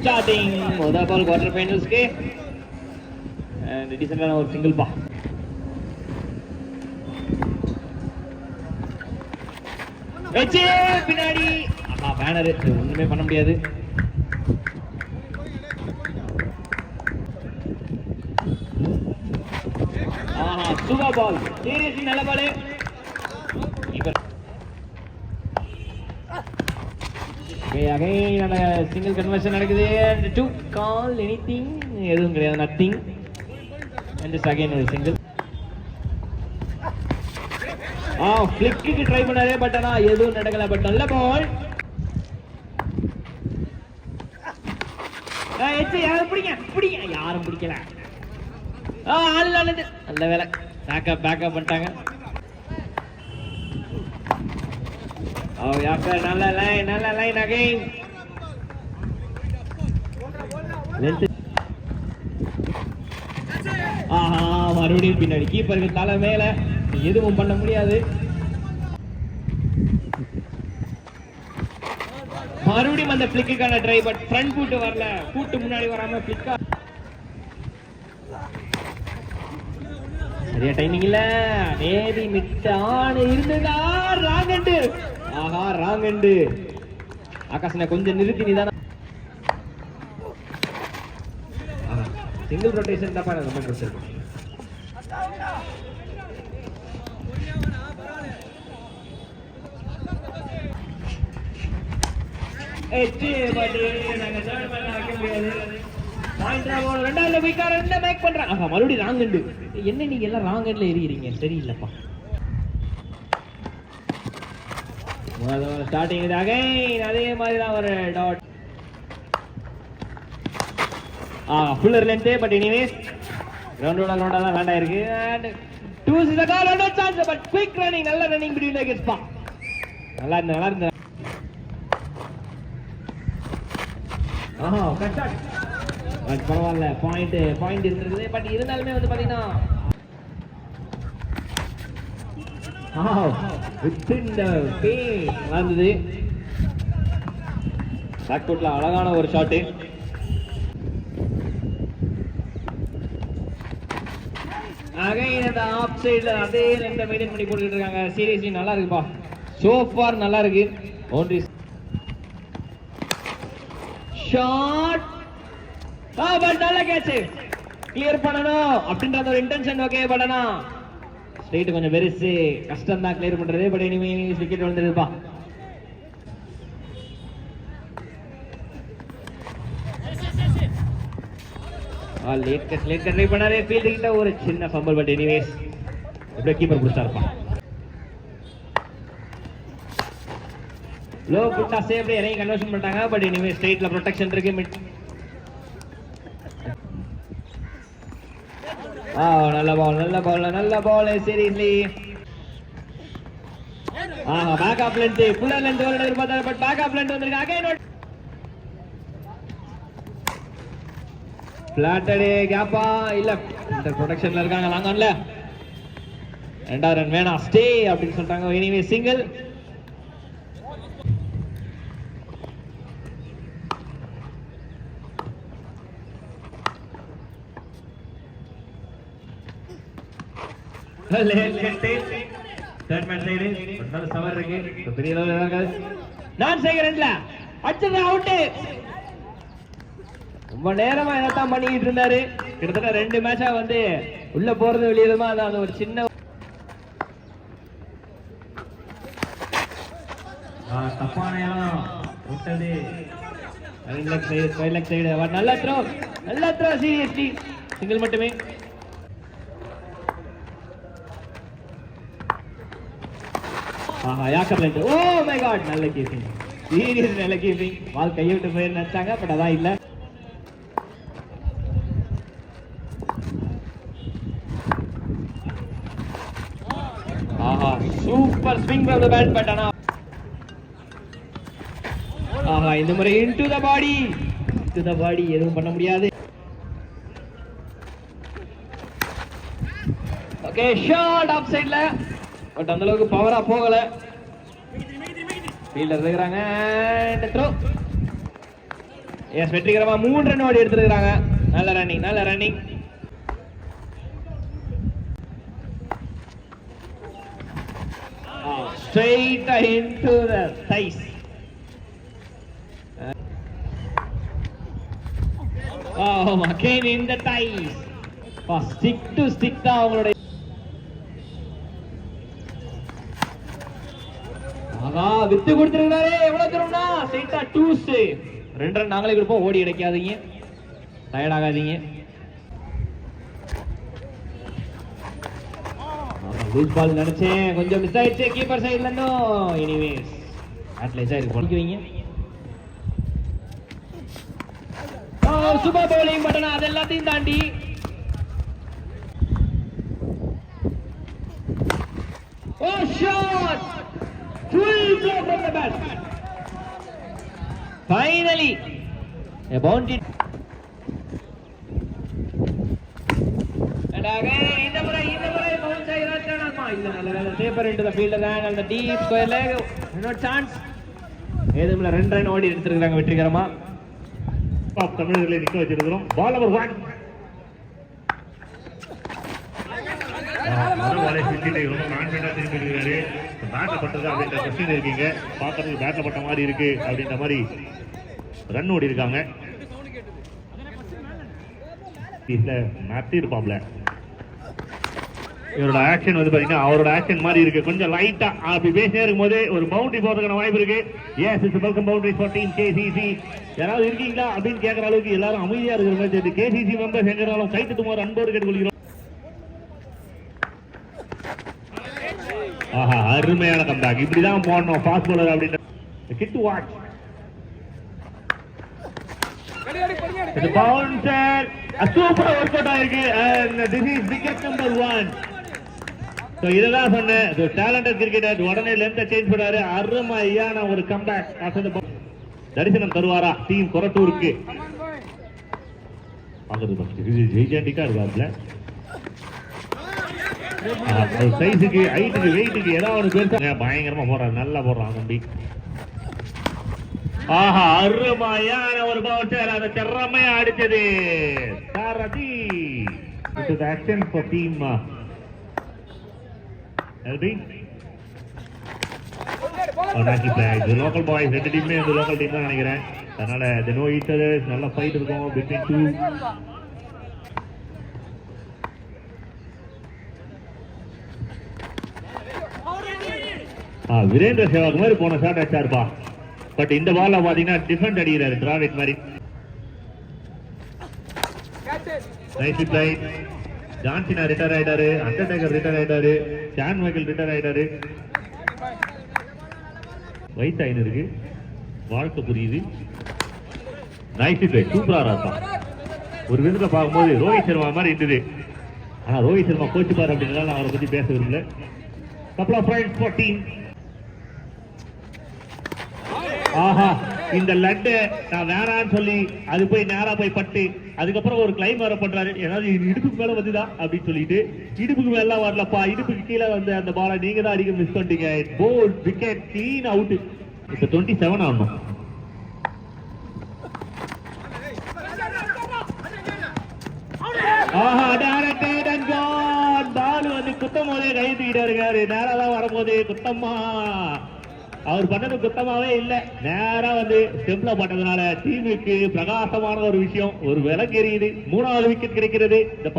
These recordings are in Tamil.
starting முதல் பால் quarter finals க்கு and டீசன்ட்டான ஒரு சிங்கிள் பா. வெச்சு பின்னாடி பேனர் ஒண்ணுமே பண்ண முடியாது. சூப்பர் பால், சீரியஸ்லி நல்ல பால். சிங்கிள் கன்வர்ஷன் நடக்குது. டு கால் எனிதிங் எதுவும் கிடையாது, நத்திங். அண்ட் செகண்ட் ஒரு சிங்கிள். ஃபிளிக்கு ட்ரை பண்ணாரே, பட் ஆனா எதுவும் நடக்கல. பட் நல்ல பால். யாரும் பிடிக்க யாரும் பிடிக்கல. நல்ல வேலை, பேக்கப் பண்ணிட்டாங்க. நல்ல லைன் அகைன். மறுபடியும் பின்னாடி கீப்பருக்கு தலை மேல, எதுவும் பண்ண முடியாது. மறுபடியும் அந்த பிளிக்குக்கான ட்ரை, பட் ஃப்ரண்ட் ஃபுட் வரல. ஃபுட் முன்னாடி வராம பிளிக்கா சரியா டைமிங் இல்ல. நேதி மிட் ஆன் இருந்ததா, wrong hand. Wrong hand. Akash கொஞ்சம் நிறுத்தி நிதான. சிங்கிள் ரொட்டேஷன் தான் ரொம்ப பிரச்சனை. மறுபடியும் ராங் ஹேண்ட். என்ன நீங்க எல்லாம் ராங் ஹேண்ட்ல எறியறீங்க, சரியில்லப்பா. ஸ்டார்டிங் இது அகைன் அதே மாதிரி தான் ஒரு dot. Fuller length, but anyways ரவுண்டோட ரவுண்டா தான் லேண்ட் ஆயிருக்கு. And two is the call, no chance, but quick running, நல்ல ரன்னிங் பிட்வீன் தி விக்கெட்ஸ் பா. நல்லா இருந்த கட் ஷாட். பட் பரவாயில்ல, பாயிண்ட் இருந்திருக்குது. பட் இருந்தாலுமே வந்து பாத்தீங்கன்னா within the pace வந்தது. பேக்ஃபுட்ல அழகான ஒரு ஷாட். அகைன் அந்த ஆஃப் சைடுல அதே லென்த் மெயின்டைன் பண்ணி போட்டுட்டு இருக்காங்க. சீரியஸ்லி நல்லா இருக்குப்பா, சோ ஃபார் நல்லா இருக்கு. பவுண்டரி ஷாட், பட் நல்ல கேட்ச். கிளியர் பண்ணணும் அப்படின்ற ஒரு இன்டென்ஷன் ஓகே. பட் ஆனா ஸ்ட்ரைட் கொஞ்சம் பெருசு, கஷ்டம் தான் கிளியர் பண்றது. பட் எனிவே விக்கெட் வந்துருப்பா. லேட் கட் ட்ரை பண்ணாரே, ஃபீல்ட் கிட்ட ஒரு சின்ன ஃபம்பிள். பட் எனிவேஸ் இப்படி கீப்பர் புடிச்சாருப்பா. லோ புட்டா சேவ் இறங்கி கன்வர்ஷன் பண்ணிட்டாங்க. பட் எனிவே ஸ்ட்ரைட்ல ப்ரொடெக்ஷன் இருக்கு. மிட் நல்ல ball seriously. Back up length, fuller length வரல எதிர்பார்த்தாரு. பட் பேக்கப் லென்த் வந்திருக்கு. அகைன் பிளாட்டட் கேப்பா இல்ல, இந்த ப்ரொடெக்ஷன்ல இருக்காங்க. லாங் ஆன்ல 2வது ரன் வேணாம், ஸ்டே அப்படின்னு சொல்றாங்க. Anyway single. Third man side நல்ல சவர் இருக்கு. பெரிய லெவல்ல இருக்காது. நான் சேகரன்ல அடிச்சது அவுட். ரொம்ப நேரமா என்னத்தான் பண்ணிட்டு இருந்தாரு. கிட்டத்தட்ட 2 மேட்சா வந்து உள்ள போறது வெளியதுமா, அது ஒரு சின்ன தப்பான இடம் விட்டது. ரைட் லெக் சைடு நல்ல த்ரோ சீரியஸ்லி. சிங்கிள் மட்டுமே. Yorker length. Oh my God, நல்ல கீப்பிங், சீரியஸ் நல்ல கீப்பிங். பால் கையை விட்டு போய் நினைச்சாங்க, பட் அதான் இல்ல. Super swing from the bat. But ஆனா இந்த முறை இன்டு தி பாடி எதுவும் பண்ண முடியாது. ஓகே, ஷாட் ஆஃப் சைடுல, பட் அந்த அளவுக்கு பவரா போகல. ஃபீல்டர் இருக்காங்க. த்ரோ எஸ் வெற்றிகரமா 3 ரன் ஓடி எடுத்துருக்காங்க. நல்ல ரன்னிங், நல்ல running. Straight into the thighs. Oh, again in the thighs. Stick to stick தான் அவங்களுடைய. ஆகா விட்டு கொடுத்துருக்காரு. எவ்வளவு தூரம்னா ஸ்ட்ரைட்டா 2 2 ரன் நாங்களே கொடுப்போம். ஓடி அடைக்காதீங்க, டயர்ட் ஆகாதீங்க. லூஸ் பால் நினைச்சேன், கொஞ்சம் மிஸ் ஆயிடுச்சு கீப்பர் சைடுல இருந்தும். எனிவேஸ் அட்லீஸ்ட் இருக்கு படிக்க வைங்க. சூப்பர் பவுலிங் பட்டனா அது எல்லாத்தையும் தாண்டி shot full blow from the bat. Finally a boundary. And again இந்த முறை bounce ஆயிராச்சா இல்ல. நல்ல taper into the field and on the deep square leg. No chance. ஏதுமில்ல 2 run ஓடி எடுத்துருக்காங்க வெற்றிகரமா. டாப் தமிழர்களை நிக்க வச்சிருக்கிறோம். பால் நம்பர் 1 பாலை சுத்திட்டு ரொம்ப கான்ஃபிடண்டா திருப்பி இருக்காரு. பேட்ல பட்டது அப்படின்ற கொஸ்டின் இருக்கீங்க. பாக்குறதுக்கு பேட்ல பட்ட மாதிரி இருக்கு அப்படின்ற மாதிரி ரன் ஓடி இருக்காங்க. இதுல மாத்தி இருப்பாப்ல. இவரோட ஆக்ஷன் வந்து பாத்தீங்கன்னா அவரோட ஆக்ஷன் மாதிரி இருக்கு. கொஞ்சம் லைட்டா அப்படி பேசினே இருக்கும்போது ஒரு பவுண்டரி போறதுக்கான வாய்ப்பு இருக்கு. S it's welcome boundary for team KCC. யாராவது இருக்கீங்களா அப்படின்னு கேட்கற அளவுக்கு எல்லாரும் அமைதியா இருக்கிற மாதிரி தெரியுது. கேசிசி மெம்பர்ஸ் எங்கனாலும் கை தட்டுமாறு அன்போடு கேட்டுக்கொள்கிறோம். ஆஹா அருமையான கம்பேக். இப்படிதான் போடணும் ஃபாஸ்ட் பவுலர் அப்படின்ற கிட் வாட்ச். The bouncer சூப்பரா ஒர்க் அவுட் ஆயிருக்கு. and this is wicket number 1. so இதெல்லாம் சொன்னேன். டேலண்டட் கிரிக்கெட்டர் உடனே லென்த் சேஞ்ச் பண்ணாரு. அருமையான ஒரு கம்பேக். after the தரிசனம் தருவாரா டீம் கொரட்டூருக்கு? பாக்குறது ஜெய்ஜாண்டிக்கா இருக்காப்ல. சைஸுக்கு ஹைட்டுக்கு வெயிட்டுக்கு ஏதாவது பெருசா பயங்கரமா போடுறாரு. நல்லா போடுறான் தம்பி. ஆஹா அருமையான ஒரு பவுன்சர். அதை திறமையா அடிச்சது சாரதி. It is action for team LB. Naki play. The local boys ரெண்டு டீமே இந்த லோக்கல் டீம் தான் நினைக்கிறேன். அதனால they know each other. நல்ல ஃபைட் இருக்கும் between two. வீரேந்திர சேவாக் மாதிரி போன ஷாட் அடிச்சாருப்பா. பட் இந்த பால்ல பாத்தீங்கன்னா டிஃபெண்ட் அடிக்கிறாரு டிராவிட் மாதிரி. Nice play. ஜான்சினா ரிட்டையர் ஆயிட்டாரு. அண்டர்டேக்கர் ரிட்டையர் ஆயிட்டாரு. ஷான் மைக்கேல் ரிட்டையர் ஆயிட்டாரு. வயசாயின்னு இருக்கு. வாழ்க்கை புரியுது. Nice play. சூப்பரா இருப்பா. ஒரு விதத்தை பார்க்கும்போது ரோஹித் சர்மா மாதிரி இருந்தது. ஆனா ரோஹித் சர்மா கோச்சு பாரு அப்படின்றதால நான் அவரை பத்தி பேச விரும்பல. couple of points for team. ஆஹா இந்த லட்டு நான் வேணான்னு சொல்லி அது போய் நேரா போய் பட்டு அதுக்கப்புறம் ஒரு கிளைம் வர பண்றாரு. ஏதாவது இடுப்புக்கு மேல வந்துதான் அப்படின்னு சொல்லிட்டு இடுப்புக்கு மேல வரலப்பா, இடுப்புக்கு கீழே வந்து அந்த பாலை நீங்க தான் அடிக்க மிஸ் பண்ணிட்டீங்க. Bowled wicket clean out. இப்ப 27 ஆகணும். ஆஹா டைரக்டட் அண்ட் கான். பால் வந்து குத்தம் போதே கை தூக்கிட்டாரு. நேரா தான் வரும்போது குத்தம்மா அவர் பண்ணது குத்தமாவே இல்ல. நேரா வந்து ஸ்டெம்ப்ல பட்டதுனால டீமுக்கு பிரகாசமான ஒரு விஷயம், ஒரு விலக்கு எரியுது. 3வது விக்கெட் கிடைக்கிறது. இந்த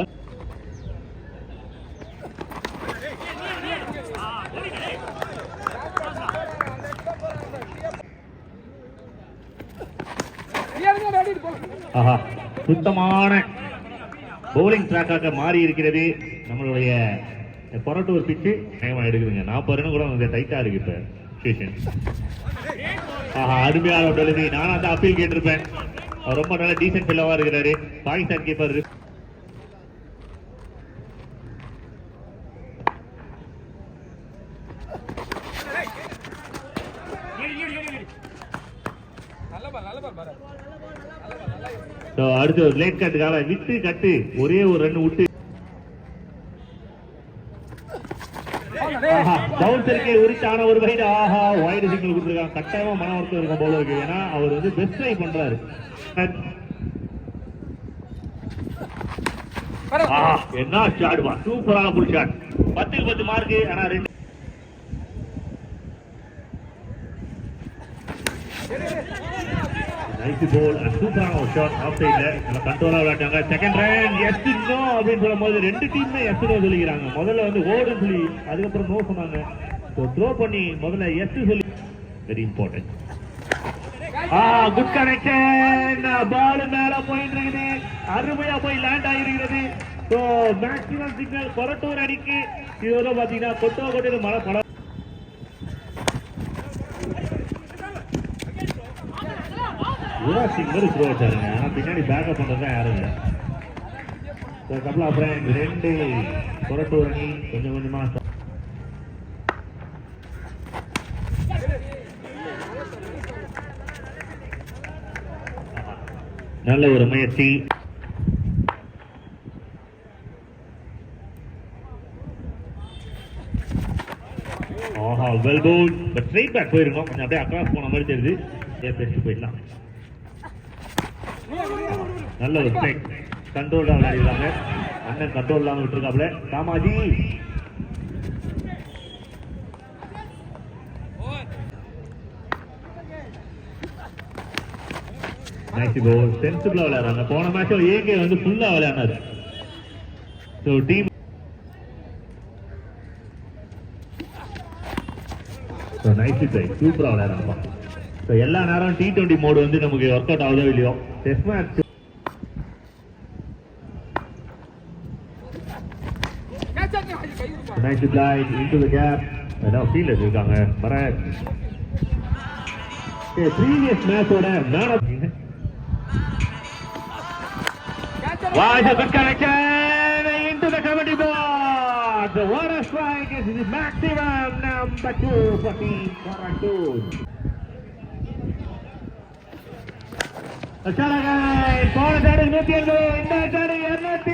ஆஹா சுத்தமான பவுலிங் ட்ராக்காக மாறி இருக்கிறது நம்மளுடைய கொரட்டூர் பிச்சு. எடுக்குதுங்க 40 ரன் கூட டைட்டா இருக்கு இப்ப. அருமையான டெலிவரி. நானும் அந்த அப்பீல் கேட்டிருப்பேன். அவர் ரொம்ப நல்ல டீசென்ட் பில்லவா இருக்கிறாரு. பாகிஸ்தான் கீப்பர் அடுத்து ஒரு லேட் கட்டுக்காக விட்டு கட்டு ஒரே ஒரு ரன் விட்டு சான்ஸ் இருக்கு. உரிச்சான ஒரு வைடு. ஆஹா, வைடு சிக்னல் கொடுத்துருக்காங்க. கட்டாயமா மன வருத்தம் இருக்கும் போல இருக்கு. ஏன்னா அவர் வந்து பெஸ்ட் ட்ரை பண்றாரு. என்ன ஷாட் பா, சூப்பரான புல் ஷாட். 10க்கு 10 மார்க். ஆனா 2 நைஸ் பால், சூப்பரான ஒரு ஷாட். ஆஃப் சைடுல நல்ல கண்ட்ரோலா விளையாட்டாங்க. செகண்ட் ரைட் எஸ் நோ அப்படின்னு சொல்லும்போது ரெண்டு டீமுமே எஸ் நோ சொல்லிக்கிறாங்க. முதல்ல வந்து ஓடுன்னு சொல்லி அதுக்கப்புறம் நோ சொன்னாங்க. த்ரோ பண்ணி முதல்ல எஸ் சொல்லி very important. Good connection. Ball மேல போயிட்டு இருக்குது. அருமையா போய் லேண்ட் ஆகிருக்கிறது. ஸோ மேக்ஸிமம் சிக்னல் கொரட்டூர் அடிக்கு. இது பாத்தீங்கன்னா கொட்டோ மழை பல யுவராஜ் சிங் மாதிரி த்ரோ வச்சாருங்க. ஆனா பின்னாடி பேக்கப் பண்றதுதான் யாரும் இல்லை. கப்பலா ஃப்ரெண்ட் 2 கொரட்டூர் அணி கொஞ்சம் கொஞ்சமா நல்ல ஒரு முயற்சி. ஆஹா, well bowl. But straight back போயிருக்கோம். கொஞ்சம் அப்படியே அக்ராஸ் போன மாதிரி தெரியுது. பெஸ்ட் போயிடலாம். நல்ல ஒரு ஸ்ட்ரைக். கண்ட்ரோல் தான் விளையாடிருக்காங்க. அண்ணன் கண்ட்ரோல் இல்லாம விட்டுருக்காப்ல. Kamatchi nice ball. சென்சிபிளா விளையாடுறாங்க. போன மேட்ச் ஏகே வந்து ஃபுல்லா விளையாடுனாரு. ஸோ டீம் நைஸ் ட்ரை, சூப்பரா விளையாடுறாங்க. ஸோ எல்லா நேரம் T20 மோடு வந்து நமக்கு ஒர்க் அவுட் ஆகுதோ இல்லையோ, test match nice slide into the gap. அதான் ஃபீல்டர்ஸ் இருக்காங்க. பரத் ப்ரீவியஸ் மேட்சோட man of was a good connection into the comedy board. What a strike is the maximum number 2 for team Korattur. போன சாடு 180, இந்த சாடு 280.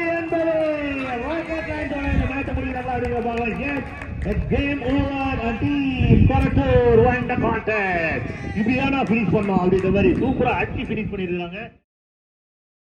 Game over and team Korattur won the contest. இப்படியான finish பண்ணோம் அப்படின்ற மாதிரி சூப்பரா அடிச்சு finish பண்ணிருக்காங்க.